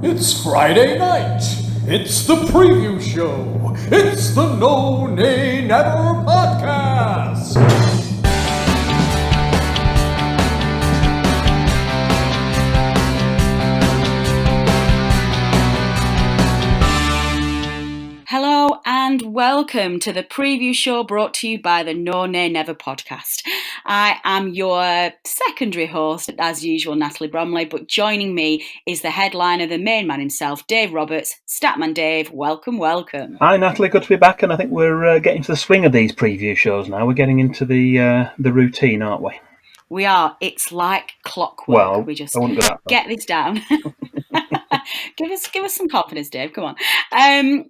It's Friday night. It's the preview show. It's the No Nay Never podcast. Hello and welcome to the preview show brought to you by the No Nay Never podcast. I am your secondary host, as usual, Natalie Bromley, but joining me is the headliner, the main man himself, Dave Roberts. Statman Dave, welcome, welcome. Hi Natalie, good to be back, and I think we're getting to the swing of these preview shows now. We're getting into the routine, aren't we? We are. It's like clockwork. Well, we just I wouldn't go that far. Get this down. Give us some confidence, Dave. Come on.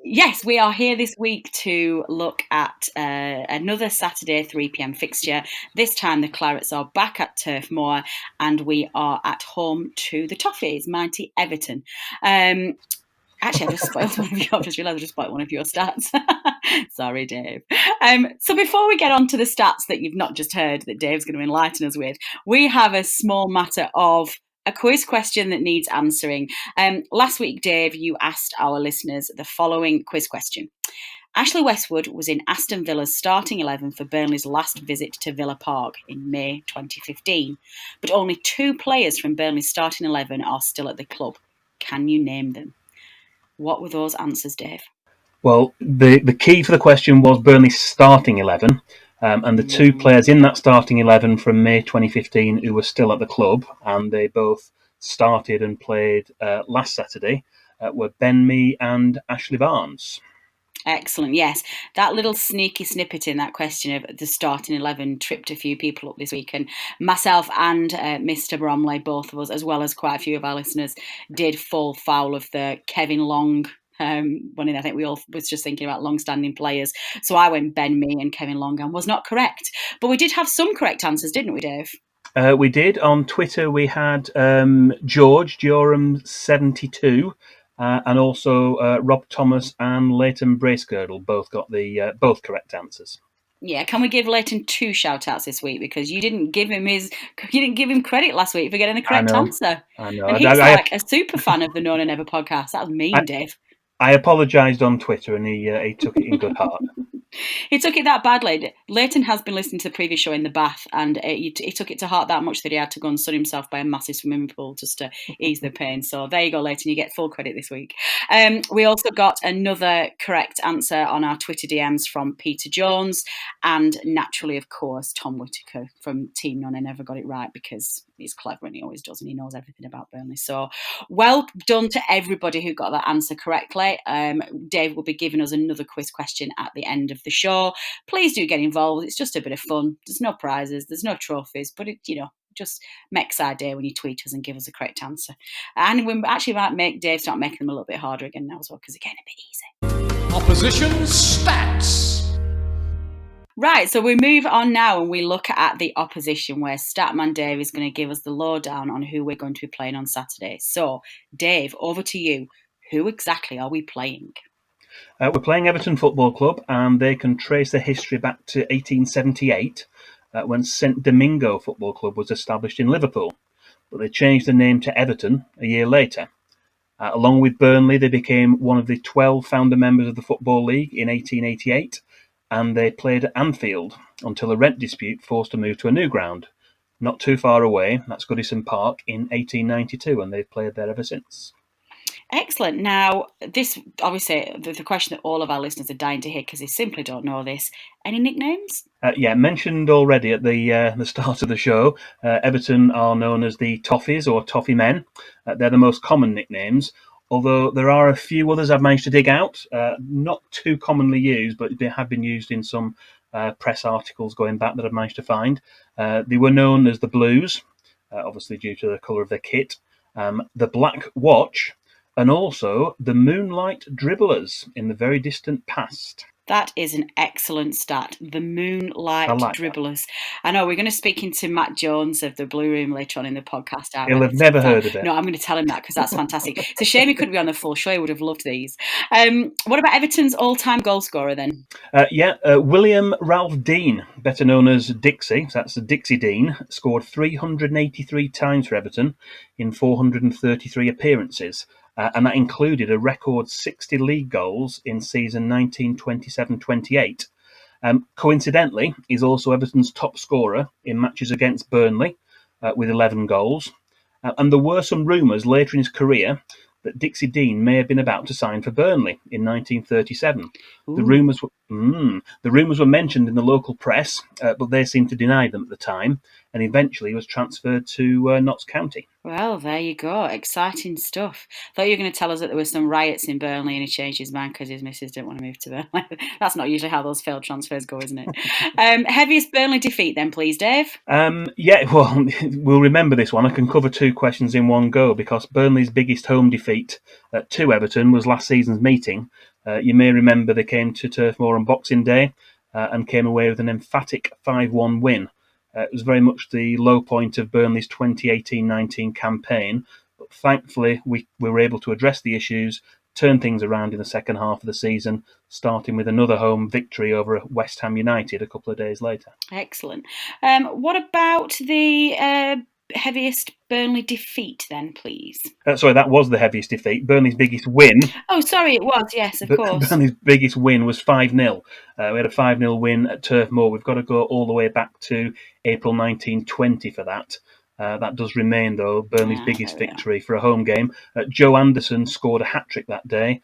Yes, we are here this week to look at another Saturday 3 p.m. fixture. This time the Clarets are back at Turf Moor and we are at home to the Toffees, mighty Everton. Actually, I just spoiled one of your. I just realised I just spoiled one of your stats. Sorry, Dave. So before we get on to the stats that you've not just heard that Dave's going to enlighten us with, we have a small matter of a quiz question that needs answering. Last week, Dave, you asked our listeners the following quiz question. Ashley Westwood was in Aston Villa's starting 11 for Burnley's last visit to Villa Park in May 2015, but only 2 players from Burnley's starting 11 are still at the club. Can you name them? What were those answers, Dave? Well, the key for the question was Burnley's starting 11, and the 2 players in that starting 11 from May 2015 who were still at the club, and they both started and played last Saturday, were Ben Mee and Ashley Barnes. Excellent, yes. That little sneaky snippet in that question of the starting 11 tripped a few people up this week, and myself and Mr. Bromley, both of us, as well as quite a few of our listeners, did fall foul of the Kevin Long one. I think we all was just thinking about long-standing players. So I went Ben Mee and Kevin Long and was not correct. But we did have some correct answers, didn't we, Dave? We did. On Twitter, we had George Joram 72. And also Rob Thomas and Leighton Bracegirdle both got the both correct answers. Yeah, can we give Leighton 2 shout-outs this week, because you didn't give him credit last week for getting the correct answer. I know. And he's like a super fan of the No Nay Never podcast. That was mean, Dave. I apologised on Twitter, and he took it in good heart. He took it that badly. Leighton has been listening to the previous show in the bath, and he took it to heart that much that he had to go and sun himself by a massive swimming pool just to ease the pain. So there you go, Leighton. You get full credit this week. We also got another correct answer on our Twitter DMs from Peter Jones, and naturally, of course, Tom Whitaker from Team No Nay Never got it right, because he's clever and he always does, and he knows everything about Burnley. So well done to everybody who got that answer correctly. Dave will be giving us another quiz question at the end of the show. Please do get involved. It's just a bit of fun. There's no prizes, there's no trophies, but it just makes our day when you tweet us and give us a correct answer. And we actually might make Dave start making them a little bit harder again now as well, because they're getting a bit easy. Opposition stats. Right, so we move on now and we look at the opposition, where Statman Dave is going to give us the lowdown on who we're going to be playing on Saturday. So, Dave, over to you. Who exactly are we playing? We're playing Everton Football Club, and they can trace their history back to 1878, when St Domingo Football Club was established in Liverpool. But they changed the name to Everton a year later. Along with Burnley, they became one of the 12 founder members of the Football League in 1888, and they played at Anfield until a rent dispute forced a move to a new ground, not too far away. That's Goodison Park in 1892, and they've played there ever since. Excellent. Now, this obviously the question that all of our listeners are dying to hear, because they simply don't know this. Any nicknames? Yeah, mentioned already at the start of the show. Everton are known as the Toffees or Toffee Men. They're the most common nicknames, although there are a few others I've managed to dig out. Not too commonly used, but they have been used in some press articles going back that I've managed to find. They were known as the Blues, obviously due to the colour of their kit, the Black Watch, and also the Moonlight Dribblers in the very distant past. That is an excellent stat. The Moonlight I like that. Dribblers. I know we're going to speak into Matt Jones of the Blue Room later on in the podcast. He'll have never heard of it. No, I'm going to tell him that because that's fantastic. It's a shame he couldn't be on the full show. He would have loved these. What about Everton's all-time goal scorer then? William Ralph Dean, better known as Dixie, so that's Dixie Dean, scored 383 times for Everton in 433 appearances. And that included a record 60 league goals in season 1927-28. Coincidentally, he's also Everton's top scorer in matches against Burnley with 11 goals. And there were some rumours later in his career that Dixie Dean may have been about to sign for Burnley in 1937. The rumours were mentioned in the local press, but they seemed to deny them at the time, and eventually was transferred to Notts County. Well, there you go. Exciting stuff. Thought you were going to tell us that there were some riots in Burnley and he changed his mind because his missus didn't want to move to Burnley. That's not usually how those failed transfers go, isn't it? Heaviest Burnley defeat then, please, Dave? We'll remember this one. I can cover two questions in one go because Burnley's biggest home defeat to Everton was last season's meeting. You may remember they came to Turf Moor on Boxing Day and came away with an emphatic 5-1 win. It was very much the low point of Burnley's 2018-19 campaign, but thankfully we were able to address the issues, turn things around in the second half of the season, starting with another home victory over West Ham United a couple of days later. Excellent. What about the heaviest Burnley defeat then, please? That was the heaviest defeat. Burnley's biggest win. Oh, sorry, it was, yes, of course. Burnley's biggest win was 5-0. We had a 5-0 win at Turf Moor. We've got to go all the way back to April 1920 for that. That does remain, though, Burnley's biggest victory for a home game. Joe Anderson scored a hat-trick that day,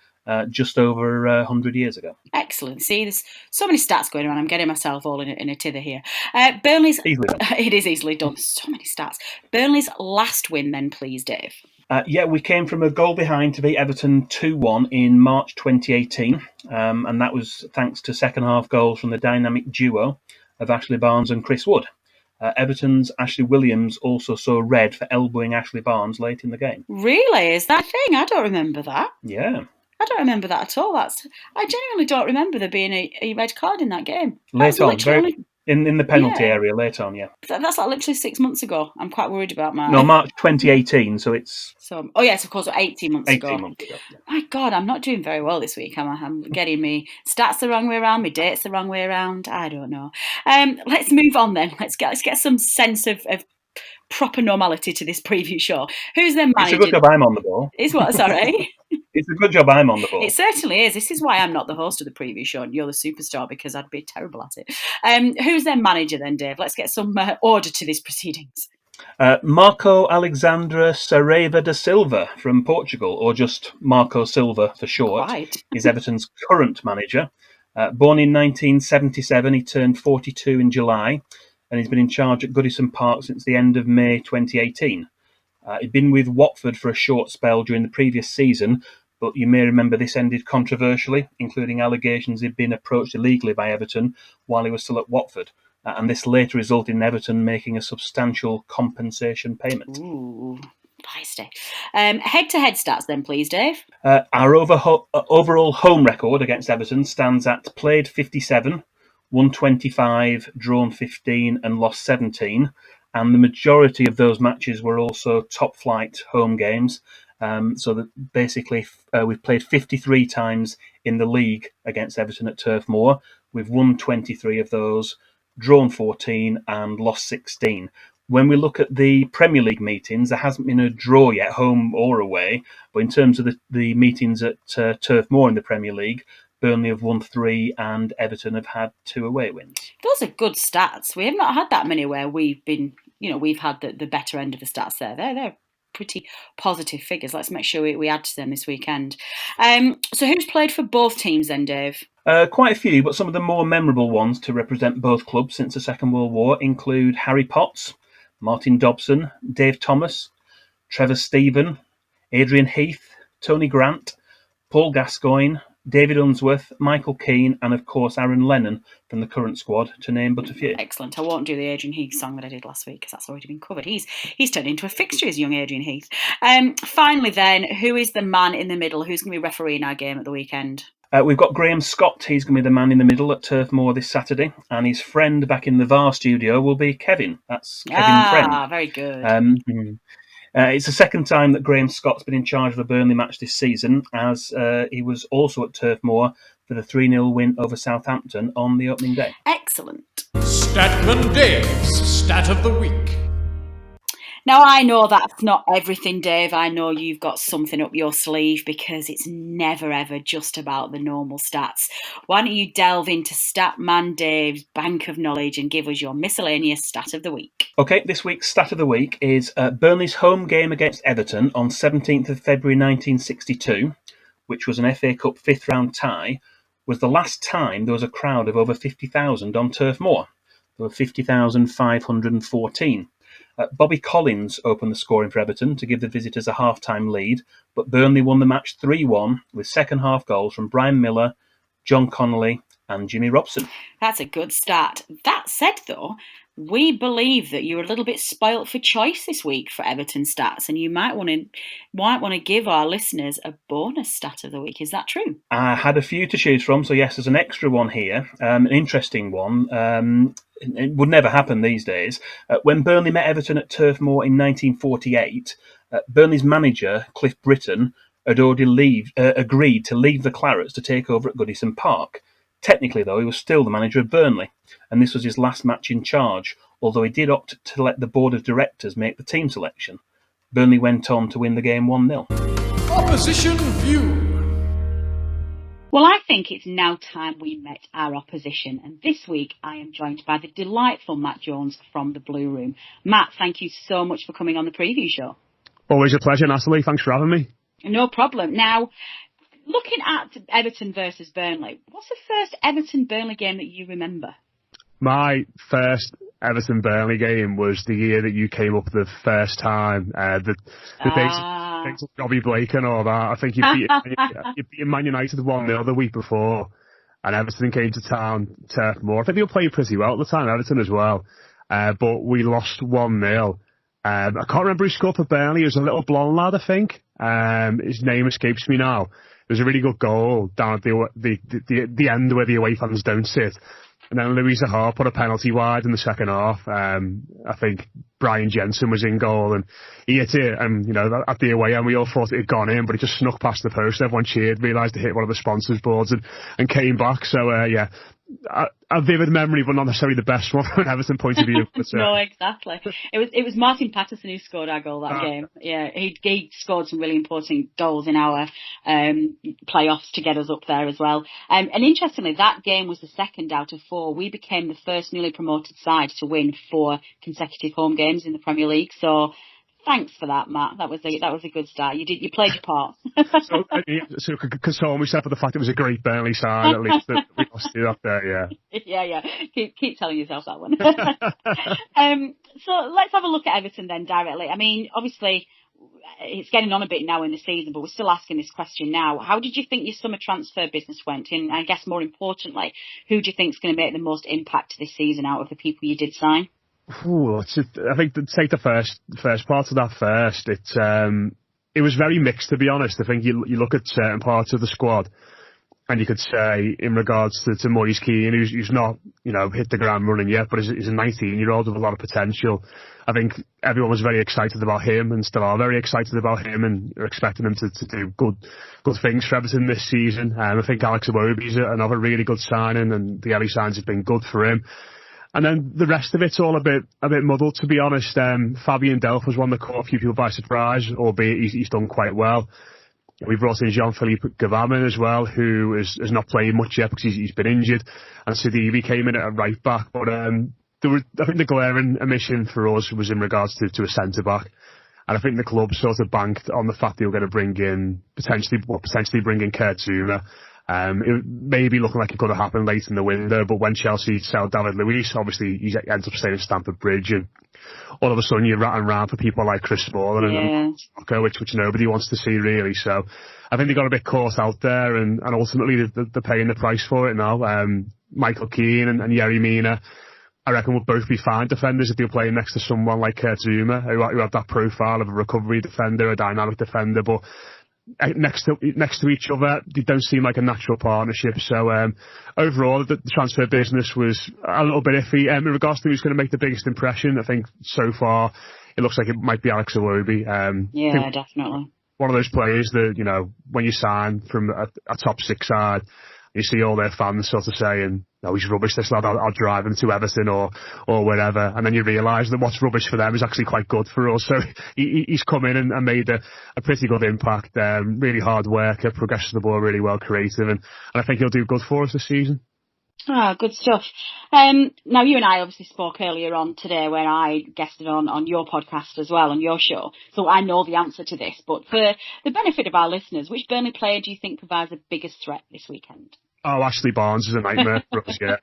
just over 100 years ago. Excellent. See, there's so many stats going on. I'm getting myself all in a tither here. Burnley's... Easily done. It is easily done. So many stats. Burnley's last win then, please, Dave. We came from a goal behind to beat Everton 2-1 in March 2018, and that was thanks to second-half goals from the dynamic duo of Ashley Barnes and Chris Wood. Everton's Ashley Williams also saw red for elbowing Ashley Barnes late in the game. Really? Is that a thing? I don't remember that. Yeah. I don't remember that at all. I genuinely don't remember there being a red card in that game. Late on, in the penalty area, late on, yeah. That's like literally 6 months ago. I'm quite worried about my... No, March 2018, so it's... Oh yes, of course, 18 months ago. 18 months ago, yeah. My God, I'm not doing very well this week. I'm getting me stats the wrong way around, my dates the wrong way around. I don't know. Let's move on then. Let's get some sense of proper normality to this preview show. Who's their manager? It's a good job I'm on the ball. Is what? Sorry. It's a good job I'm on the ball. It certainly is. This is why I'm not the host of the preview show and you're the superstar, because I'd be terrible at it. Who's their manager then, Dave? Let's get some order to these proceedings. Marco Alexandre Saraiva da Silva from Portugal, or just Marco Silva for short, is Everton's current manager. Born in 1977, he turned 42 in July, and he's been in charge at Goodison Park since the end of May 2018. He'd been with Watford for a short spell during the previous season, but you may remember this ended controversially, including allegations he'd been approached illegally by Everton while he was still at Watford. And this later resulted in Everton making a substantial compensation payment. Ooh, feisty. Head-to-head stats then, please, Dave. Our overall home record against Everton stands at played 57, won 25, drawn 15 and lost 17. And the majority of those matches were also top-flight home games. So that basically we've played 53 times in the league against Everton at Turf Moor. We've won 23 of those, drawn 14 and lost 16. When we look at the Premier League meetings, there hasn't been a draw yet, home or away. But in terms of the meetings at Turf Moor in the Premier League, Burnley have won 3 and Everton have had 2 away wins. Those are good stats. We have not had that many where we've had the better end of the stats there. They're pretty positive figures. Let's make sure we add to them this weekend. So who's played for both teams then, Dave? Quite a few, but some of the more memorable ones to represent both clubs since the Second World War include Harry Potts, Martin Dobson, Dave Thomas, Trevor Stephen, Adrian Heath, Tony Grant, Paul Gascoigne, David Unsworth, Michael Keane, and of course Aaron Lennon from the current squad, to name but a few. Excellent. I won't do the Adrian Heath song that I did last week because that's already been covered. He's turned into a fixture, as young Adrian Heath. Finally then, who is the man in the middle? Who's going to be refereeing our game at the weekend? We've got Graham Scott. He's going to be the man in the middle at Turf Moor this Saturday. And his friend back in the VAR studio will be Kevin. That's Kevin Friend. Very good. It's the second time that Graham Scott's been in charge of a Burnley match this season, as he was also at Turf Moor for the 3-0 win over Southampton on the opening day. Excellent. Statman Dave's Stat of the Week. Now, I know that's not everything, Dave. I know you've got something up your sleeve because it's never, ever just about the normal stats. Why don't you delve into Statman Dave's bank of knowledge and give us your miscellaneous stat of the week? Okay, this week's stat of the week is Burnley's home game against Everton on 17th of February 1962, which was an FA Cup fifth round tie, was the last time there was a crowd of over 50,000 on Turf Moor. There were 50,514. Bobby Collins opened the scoring for Everton to give the visitors a half-time lead, but Burnley won the match 3-1 with second-half goals from Brian Miller, John Connolly and Jimmy Robson. That's a good start. That said, though, we believe that you're a little bit spoilt for choice this week for Everton stats, and you might want to give our listeners a bonus stat of the week. Is that true? I had a few to choose from, so yes, there's an extra one here, an interesting one. It would never happen these days. When Burnley met Everton at Turf Moor in 1948, Burnley's manager, Cliff Britton, had already agreed to leave the Clarets to take over at Goodison Park. Technically, though, he was still the manager of Burnley, and this was his last match in charge, although he did opt to let the board of directors make the team selection. Burnley went on to win the game 1-0. Opposition View. Well, I think it's now time we met our opposition, and this week I am joined by the delightful Matt Jones from the Blue Room. Matt, thank you so much for coming on the preview show. Always a pleasure, Natalie. Thanks for having me. No problem. Now, looking at Everton versus Burnley, what's the first Everton-Burnley game that you remember? My first Everton-Burnley game was the year that you came up the first time. The days of Robbie Blake and all that. I think you beat Man United 1-0 the week before, and Everton came to town, Turf Moor. I think they were playing pretty well at the time, Everton as well. But we lost 1-0. I can't remember who scored for Burnley. It was a little blonde lad, I think. His name escapes me now. It was a really good goal down at the end where the away fans don't sit. And then Louis Zaha put a penalty wide in the second half. I think Brian Jensen was in goal and he hit it. And, at the away end, we all thought it had gone in, but it just snuck past the post. Everyone cheered, realised it hit one of the sponsors' boards and came back. So, a vivid memory, but not necessarily the best one from an Everton point of view. But, no, exactly. It was Martin Patterson who scored our goal that game. Yeah, he scored some really important goals in our playoffs to get us up there as well. And interestingly, that game was the second out of 4. We became the first newly promoted side to win 4 consecutive home games in the Premier League. So thanks for that, Matt. That was a good start. You played your part. so console myself for the fact it was a great Burnley side, at least that we lost it up there, yeah. Yeah. Keep telling yourself that one. So let's have a look at Everton then directly. I mean, obviously, it's getting on a bit now in the season, but we're still asking this question now. How did you think your summer transfer business went? And I guess more importantly, who do you think is going to make the most impact this season out of the people you did sign? I think to take the first part of that first, it was very mixed, to be honest. I think you look at certain parts of the squad, and you could say in regards to Moise Keane, who's not hit the ground running yet, but he's a 19-year-old with a lot of potential. I think everyone was very excited about him, and still are very excited about him, and are expecting him to do good things for Everton this season. I think Alex Iwobi's another really good signing, and the early signs have been good for him. And then the rest of it's all a bit muddled, to be honest. Fabian Delph was one that caught a few people by surprise, albeit he's done quite well. We brought in Jean-Philippe Gavamin as well, who has not played much yet because he's been injured. And Sidibe came in at a right back. But I think the glaring omission for us was in regards to a centre-back. And I think the club sort of banked on the fact they were going to bring in, potentially bring in Kurt Zouma. It may be looking like it could have happened late in the window, but when Chelsea sell David Luiz, obviously he ends up staying at Stamford Bridge, and all of a sudden you're ratting around for people like Chris Smalling and Saka, which nobody wants to see really. So I think they got a bit caught out there, and ultimately they're paying the price for it now. Michael Keane and Yerry Mina, I reckon, would both be fine defenders if they were playing next to someone like Kurt Zouma, who had that profile of a recovery defender, a dynamic defender, but next to each other. They don't seem like a natural partnership. So overall, the transfer business was a little bit iffy. In regards to who's going to make the biggest impression, I think so far it looks like it might be Alex Iwobi. Yeah, definitely. One of those players that, you know, when you sign from a top six side, you see all their fans sort of saying, "No, he's rubbish, this lad, I'll drive him to Everton or wherever." And then you realise that what's rubbish for them is actually quite good for us. So he's come in and made a pretty good impact. Really hard worker, progresses the ball really well, creative, and I think he'll do good for us this season. Good stuff. Now, you and I obviously spoke earlier on today when I guested on your podcast as well, on your show, so I know the answer to this. But for the benefit of our listeners, which Burnley player do you think provides the biggest threat this weekend? Oh, Ashley Barnes is a nightmare for us. Yeah,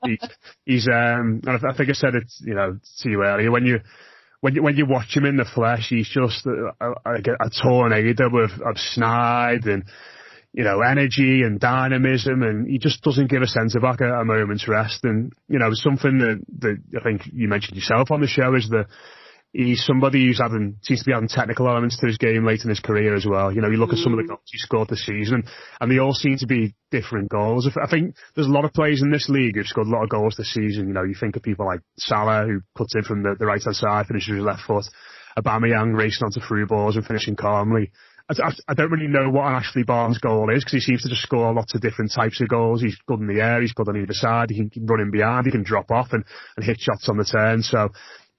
he's and I think I said it, you know, to you earlier. When you watch him in the flesh, he's just a tornado of snide and, you know, energy and dynamism, and he just doesn't give a centre back a moment's rest. And, you know, something that I think you mentioned yourself on the show is that he's somebody who's seems to be having technical elements to his game late in his career as well. You know, you look at some of the goals he scored this season, and they all seem to be different goals. I think there's a lot of players in this league who've scored a lot of goals this season. You know, you think of people like Salah, who cuts in from the right-hand side, finishes with his left foot. Aubameyang racing onto through balls and finishing calmly. I don't really know what an Ashley Barnes goal is, because he seems to just score lots of different types of goals. He's good in the air, he's good on either side, he can run in behind, he can drop off and hit shots on the turn. So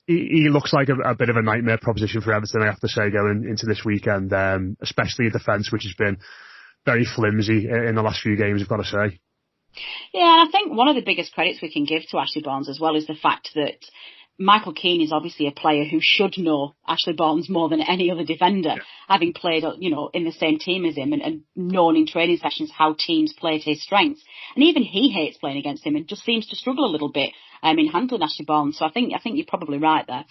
he looks like a bit of a nightmare proposition for Everton, I have to say, going into this weekend, especially a defence which has been very flimsy in the last few games, I've got to say. Yeah, and I think one of the biggest credits we can give to Ashley Barnes as well is the fact that Michael Keane is obviously a player who should know Ashley Barnes more than any other defender, having played, you know, in the same team as him and known in training sessions how teams play to his strengths. And even he hates playing against him and just seems to struggle a little bit in handling Ashley Barnes. So I think you're probably right there.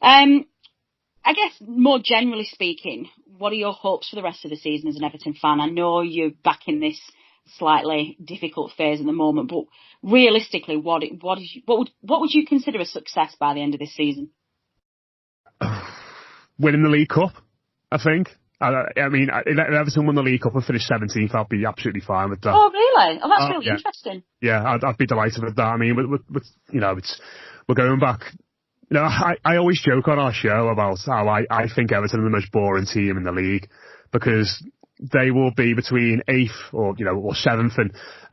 I guess more generally speaking, what are your hopes for the rest of the season as an Everton fan? I know you're back in this slightly difficult phase at the moment, but realistically, what would you consider a success by the end of this season? Winning the League Cup, I think. I mean, if Everton won the League Cup and finished 17th, I'd be absolutely fine with that. Oh, really? Oh, that's really interesting. Yeah, I'd be delighted with that. I mean, you know, we're going back. You know, I always joke on our show about how I think Everton are the most boring team in the league, because they will be between 8th or 7th and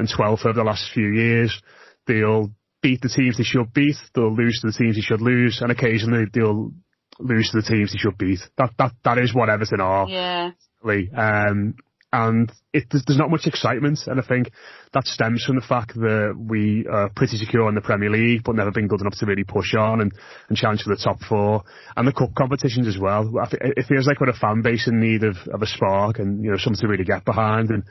12th over the last few years. They'll beat the teams they should beat. They'll lose to the teams they should lose, and occasionally they'll lose to the teams they should beat. That is what Everton are. Yeah. And there's not much excitement, and I think that stems from the fact that we are pretty secure in the Premier League, but never been good enough to really push on and challenge for the top four, and the cup competitions as well. It feels like we're a fan base in need of a spark and, you know, something to really get behind, and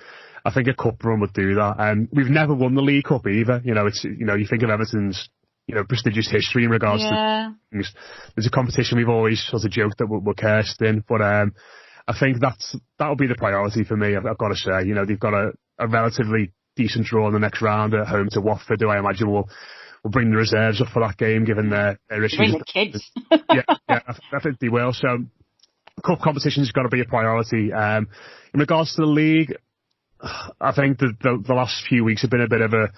I think a cup run would do that. And we've never won the League Cup either. You know, it's, you know, you think of Everton's, you know, prestigious history in regards to things. There's a competition we've always sort of joked that we're cursed in, but I think that'll be the priority for me. I've got to say, you know, they've got a relatively decent draw in the next round at home to Watford, who I imagine will bring the reserves up for that game, given their issues. Bring the kids. I think they will. So, cup competition's got to be a priority. In regards to the league, I think the last few weeks have been a bit of a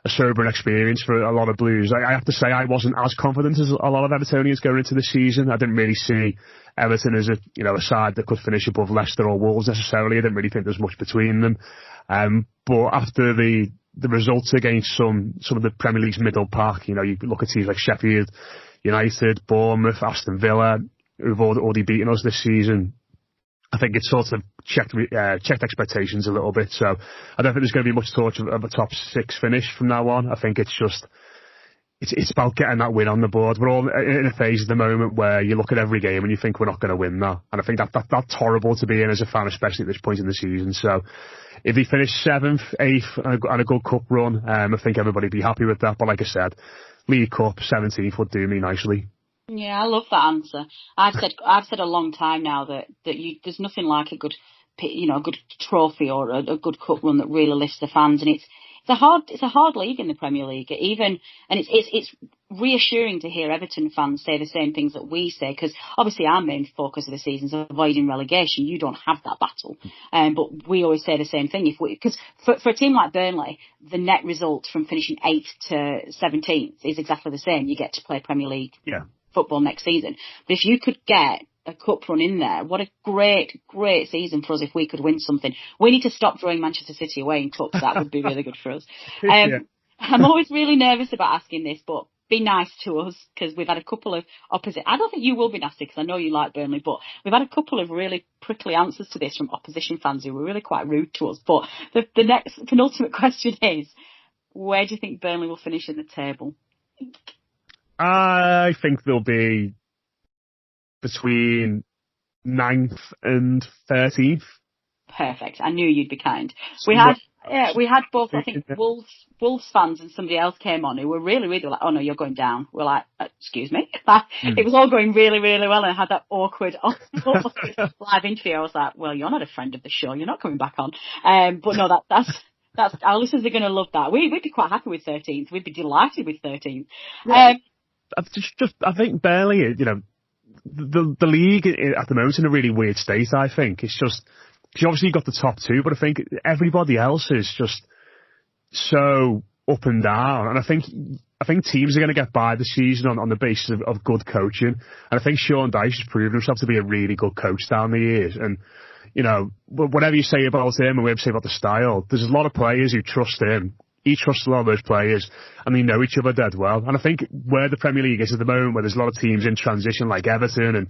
sobering experience for a lot of Blues. I have to say I wasn't as confident as a lot of Evertonians going into the season. I didn't really see Everton as a side that could finish above Leicester or Wolves necessarily. I didn't really think there was much between them. But after the results against some of the Premier League's middle pack, you know, you look at teams like Sheffield United, Bournemouth, Aston Villa, who've already beaten us this season, I think it sort of checked expectations a little bit. So I don't think there's going to be much talk of a top six finish from now on. I think it's about getting that win on the board. We're all in a phase at the moment where you look at every game and you think we're not going to win that. And I think that's horrible to be in as a fan, especially at this point in the season. So if they finish 7th, 8th and a good cup run, I think everybody would be happy with that. But like I said, League Cup 17th would do me nicely. Yeah, I love that answer. I've said a long time now that there's nothing like a good trophy or a good cup run that really lifts the fans, and it's a hard league in the Premier League. And it's reassuring to hear Everton fans say the same things that we say, because obviously our main focus of the season is avoiding relegation. You don't have that battle, but we always say the same thing. Because for a team like Burnley, the net result from finishing 8th to 17th is exactly the same. You get to play Premier League football next season. But if you could get a cup run in there, what a great season for us if we could win something. We need to stop drawing Manchester City away in cups. That would be really good for us. I'm always really nervous about asking this, but be nice to us, because we've had a couple of opposite. I don't think you will be nasty, because I know you like Burnley, but we've had a couple of really prickly answers to this from opposition fans who were really quite rude to us. But the next penultimate question is, where do you think Burnley will finish in the table? I think they'll be between 9th and 13th. Perfect. I knew you'd be kind. We had both, I think, Wolves fans and somebody else came on who were really, really like, oh no, you're going down. We're like, excuse me. It was all going really, really well, and I had that awkward live interview. I was like, well, you're not a friend of the show. You're not coming back on. But no, that's our listeners are going to love that. We'd be quite happy with 13th. We'd be delighted with 13th. Yeah. I think Burnley, you know, the league at the moment is in a really weird state. I think it's just, because obviously you've got the top two, but I think everybody else is just so up and down. And I think teams are going to get by the season on the basis of good coaching. And I think Sean Dyche has proven himself to be a really good coach down the years. And, you know, whatever you say about him and whatever you say about the style, there's a lot of players who trust him. He trusts a lot of those players, and they know each other dead well. And I think where the Premier League is at the moment, where there's a lot of teams in transition like Everton, and,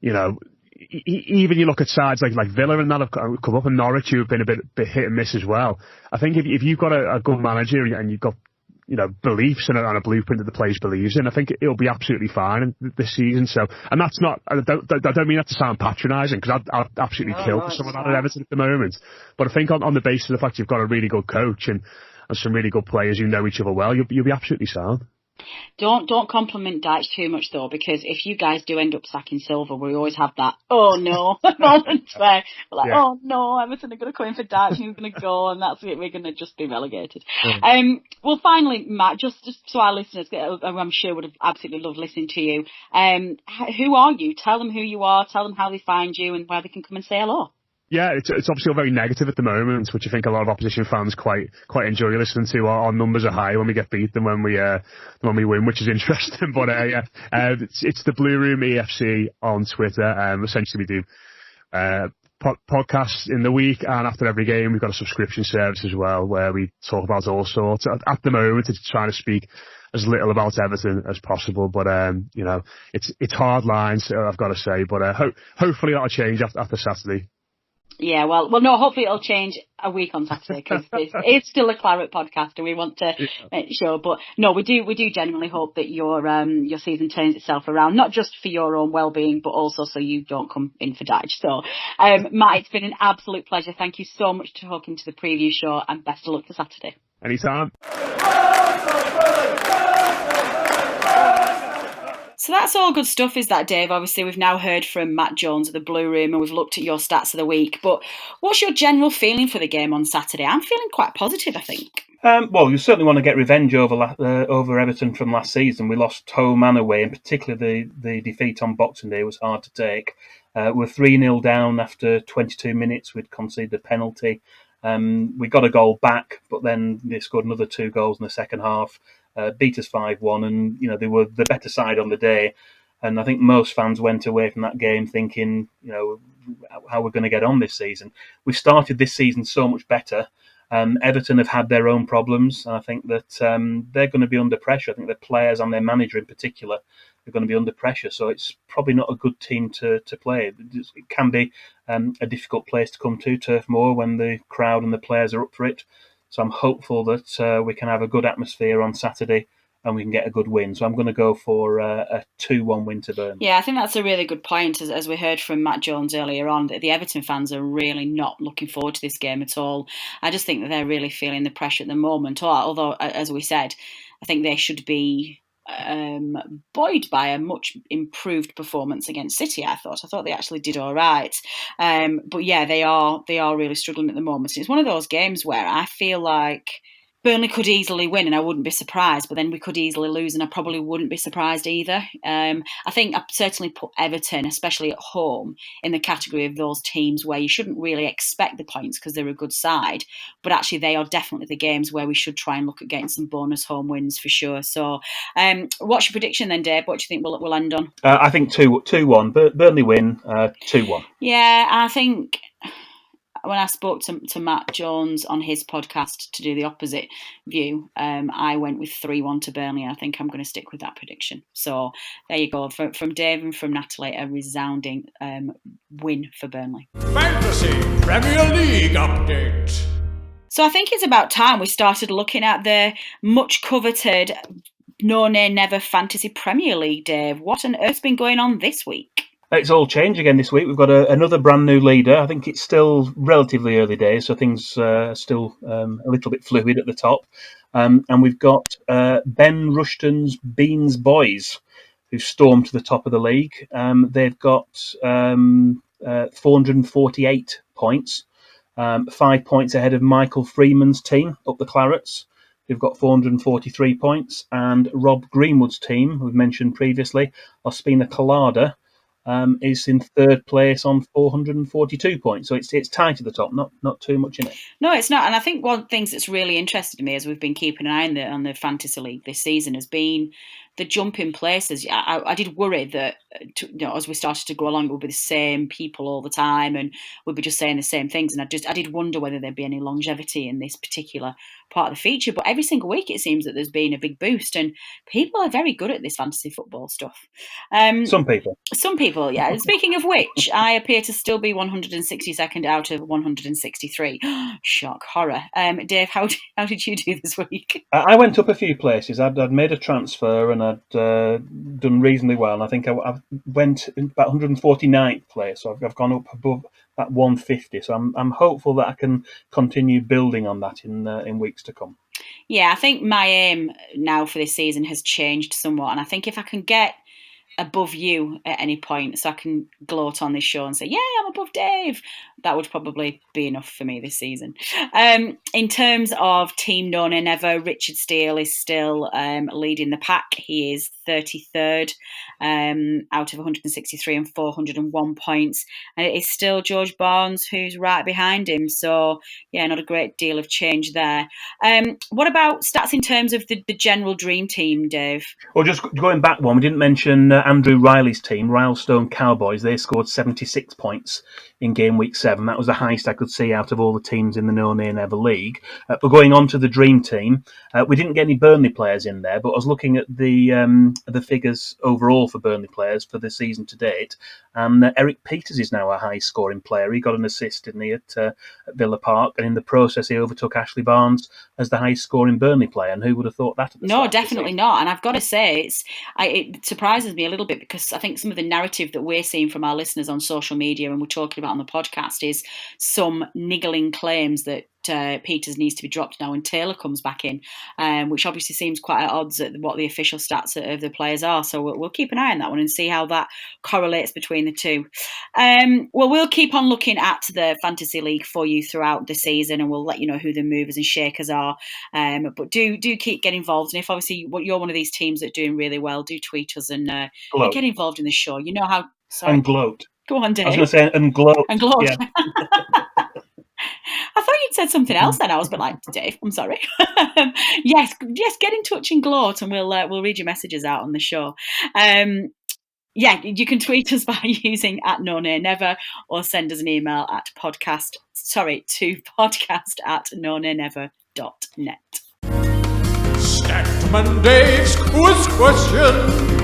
you know, even you look at sides like Villa and that have come up, and Norwich, who have been a bit hit and miss as well. I think if you've got a good manager and you've got, you know, beliefs and a blueprint that the players believes in, I think it'll be absolutely fine this season. So, and that's not, I don't mean that to sound patronising, because I'd absolutely kill for someone at Everton at the moment. But I think on the basis of the fact you've got a really good coach and some really good players who know each other well, you'll be absolutely sound. Don't compliment Dyche too much though, because if you guys do end up sacking Silva, we always have that oh no moment where we're like, oh no, Everton are going to come in for Dyche and he's going to go, and that's it, we're going to just be relegated. Well, finally, Matt, just so our listeners, I'm sure would have absolutely loved listening to you. Who are you? Tell them who you are. Tell them how they find you and where they can come and say hello. Yeah, it's obviously all very negative at the moment, which I think a lot of opposition fans quite enjoy listening to. Our numbers are high when we get beat than when we win, which is interesting. But it's the Blue Room EFC on Twitter. Essentially, we do podcasts in the week, and after every game, we've got a subscription service as well where we talk about all sorts. At the moment, it's trying to speak as little about Everton as possible, but you know, it's hard lines, I've got to say. But hopefully that'll change after Saturday. Yeah, well, no, hopefully it'll change a week on Saturday, because it's still a Claret podcast and we want to make sure. But no, we do genuinely hope that your season turns itself around, not just for your own well-being, but also so you don't come in for Dyche. So, Matt, it's been an absolute pleasure. Thank you so much for talking to the preview show, and best of luck for Saturday. Anytime. So that's all good stuff, is that, Dave? Obviously, we've now heard from Matt Jones at the Blue Room, and we've looked at your stats of the week. But what's your general feeling for the game on Saturday? I'm feeling quite positive, I think. Well, you certainly want to get revenge over Everton from last season. We lost home and away, and particularly the defeat on Boxing Day was hard to take. We're 3-0 down after 22 minutes. We'd conceded a penalty. We got a goal back, but then they scored another 2 goals in the second half. Beat us 5-1, and you know, they were the better side on the day. And I think most fans went away from that game thinking, you know, how we're going to get on this season. We started this season so much better. Everton have had their own problems, and I think that they're going to be under pressure. I think the players and their manager in particular are going to be under pressure. So it's probably not a good team to play. It can be a difficult place to come to, Turf Moor, when the crowd and the players are up for it. So I'm hopeful that we can have a good atmosphere on Saturday and we can get a good win. So I'm going to go for a 2-1 win to Burnley. Yeah, I think that's a really good point. As we heard from Matt Jones earlier on, that the Everton fans are really not looking forward to this game at all. I just think that they're really feeling the pressure at the moment. Although, as we said, I think they should be buoyed by a much improved performance against City. I thought they actually did all right, but yeah, they are really struggling at the moment. It's one of those games where I feel like Burnley could easily win and I wouldn't be surprised, but then we could easily lose and I probably wouldn't be surprised either. I think I'd certainly put Everton, especially at home, in the category of those teams where you shouldn't really expect the points because they're a good side, but actually they are definitely the games where we should try and look at getting some bonus home wins for sure. So what's your prediction then, Dave? What do you think we'll end on? I think 2-1. Burnley win, 2-1. Yeah, I think... When I spoke to Matt Jones on his podcast to do the opposite view, I went with 3-1 to Burnley. I think I'm going to stick with that prediction. So there you go. From Dave and from Natalie, a resounding win for Burnley. Fantasy Premier League update. So I think it's about time we started looking at the much coveted No Nay Never Fantasy Premier League, Dave. What on earth's been going on this week? It's all changed again this week. We've got another brand new leader. I think it's still relatively early days, so things are still a little bit fluid at the top. And we've got Ben Rushton's Beans Boys, who stormed to the top of the league. They've got 448 points, 5 points ahead of Michael Freeman's team, Up the Clarets, who've got 443 points, and Rob Greenwood's team, we've mentioned previously, Ospina Colada, is in third place on 442 points. So it's tight at the top, not too much in it. No, it's not. And I think one of the things that's really interested me as we've been keeping an eye on the Fantasy League this season has been the jump in places. I did worry that as we started to go along, it would be the same people all the time and we'd be just saying the same things. And I did wonder whether there'd be any longevity in this particular part of the feature. But every single week it seems that there's been a big boost and people are very good at this fantasy football stuff. Some people, yeah. Speaking of which, I appear to still be 162nd out of 163. Shock, horror. Dave, how did you do this week? I went up a few places. I'd made a transfer and I'd done reasonably well. And I think I went about 149th place, so I've gone up above that 150. So I'm hopeful that I can continue building on that in weeks to come. Yeah, I think my aim now for this season has changed somewhat, and I think if I can get above you at any point so I can gloat on this show and say, yeah, I'm above Dave, that would probably be enough for me this season. In terms of Team No Nay Never, Richard Steele is still leading the pack. He is 33rd out of 163 and 401 points. And it is still George Barnes who's right behind him. So, yeah, not a great deal of change there. What about stats in terms of the general dream team, Dave? Well, just going back one, we didn't mention Andrew Riley's team, Rylestone Cowboys. They scored 76 points in game week 7. That was the highest I could see out of all the teams in the No Nay Never League. But going on to the dream team, we didn't get any Burnley players in there, but I was looking at the figures overall for Burnley players for the season to date, and Eric Peters is now a high-scoring player. He got an assist, didn't he, at Villa Park, and in the process he overtook Ashley Barnes as the highest-scoring Burnley player, and who would have thought that at the start? No, definitely not. And I've got to say, it surprises me a little bit because I think some of the narrative that we're seeing from our listeners on social media and we're talking about on the podcast is some niggling claims that Peters needs to be dropped now and Taylor comes back in, which obviously seems quite at odds at what the official stats of the players are. So we'll keep an eye on that one and see how that correlates between the two. Well, we'll keep on looking at the Fantasy League for you throughout the season and we'll let you know who the movers and shakers are. But do keep getting involved. And if obviously you're one of these teams that are doing really well, do tweet us and get involved in the show. You know how... Sorry. And gloat. Go on, Dave. I was going to say and gloat. And gloat. Yeah. I thought you'd said something else then. I was a bit like, Dave, I'm sorry. yes, get in touch and gloat and we'll read your messages out on the show. Yeah, you can tweet us by using @NoNayNever or send us an email at podcast@nonaynever.net. Statman Dave's quiz question.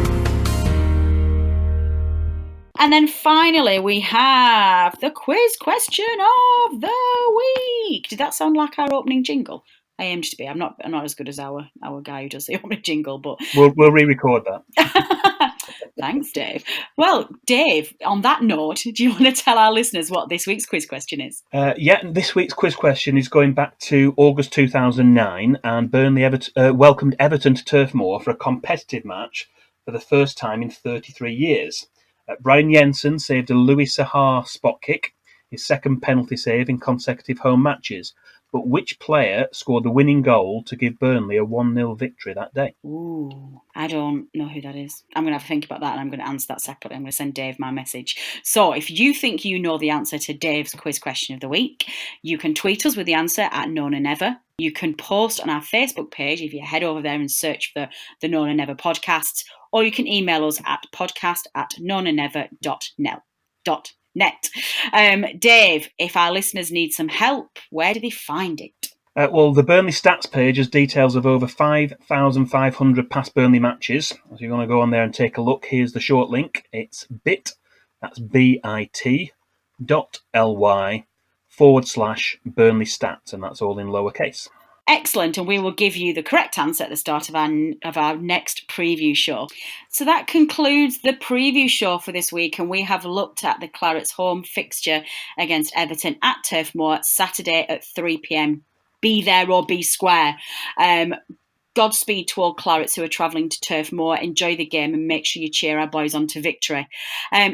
And then finally, we have the quiz question of the week. Did that sound like our opening jingle? I aimed to be. I'm not as good as our guy who does the opening jingle, but we'll re-record that. Thanks, Dave. Well, Dave, on that note, do you want to tell our listeners what this week's quiz question is? This week's quiz question is going back to August 2009, and Burnley welcomed Everton to Turf Moor for a competitive match for the first time in 33 years. Brian Jensen saved a Louis Sahar spot kick. his second penalty save in consecutive home matches. But which player scored the winning goal to give Burnley a 1-0 victory that day? Ooh, I don't know who that is. I'm going to have to think about that, and I'm going to answer that separately. I'm going to send Dave my message. So if you think you know the answer to Dave's quiz question of the week, you can tweet us with the answer at Known and Never. You can post on our Facebook page if you head over there and search for the Known and Never podcasts, or you can email us at podcast@knownandnever.net. Dave, if our listeners need some help, where do they find it? Well, the Burnley stats page has details of over 5,500 past Burnley matches. If you want to go on there and take a look, here's the short link. It's that's bit.ly/Burnley stats, and that's all in lowercase. Excellent, and we will give you the correct answer at the start of our next preview show. So that concludes the preview show for this week, and we have looked at the Clarets' home fixture against Everton at Turf Moor Saturday at 3 p.m. Be there or be square. Godspeed to all Clarets who are travelling to Turf Moor. Enjoy the game and make sure you cheer our boys on to victory.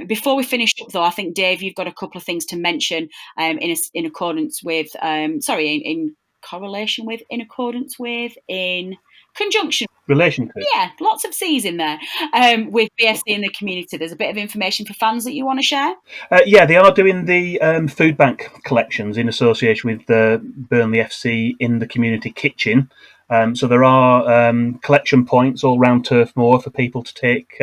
Before we finish up, though, I think, Dave, you've got a couple of things to mention in accordance with, in correlation with, in accordance with, in conjunction. Relation to. Yeah, lots of C's in there. With BFC in the community, there's a bit of information for fans that you want to share? Yeah, they are doing the food bank collections in association with Burnley FC in the community kitchen. So there are collection points all around Turf Moor for people to take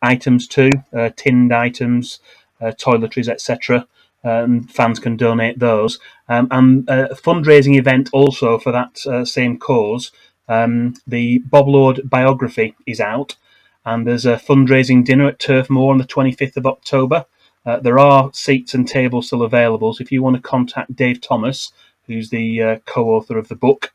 items to, tinned items, toiletries, etc. Fans can donate those. And a fundraising event also for that same cause. The Bob Lord biography is out, and there's a fundraising dinner at Turf Moor on the 25th of October. There are seats and tables still available, so if you want to contact Dave Thomas, who's the co-author of the book,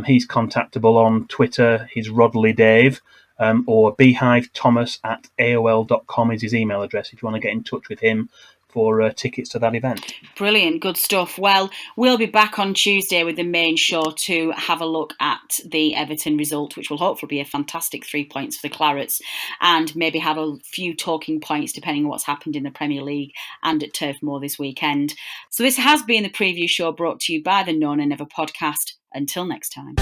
he's contactable on Twitter. He's Rodley Dave, or beehivethomas@aol.com is his email address if you want to get in touch with him for tickets to that event. Brilliant, good stuff. Well, we'll be back on Tuesday with the main show to have a look at the Everton result, which will hopefully be a fantastic 3 points for the Clarets, and maybe have a few talking points depending on what's happened in the Premier League and at Turf Moor this weekend. So this has been the preview show brought to you by the Known and Never podcast. Until next time.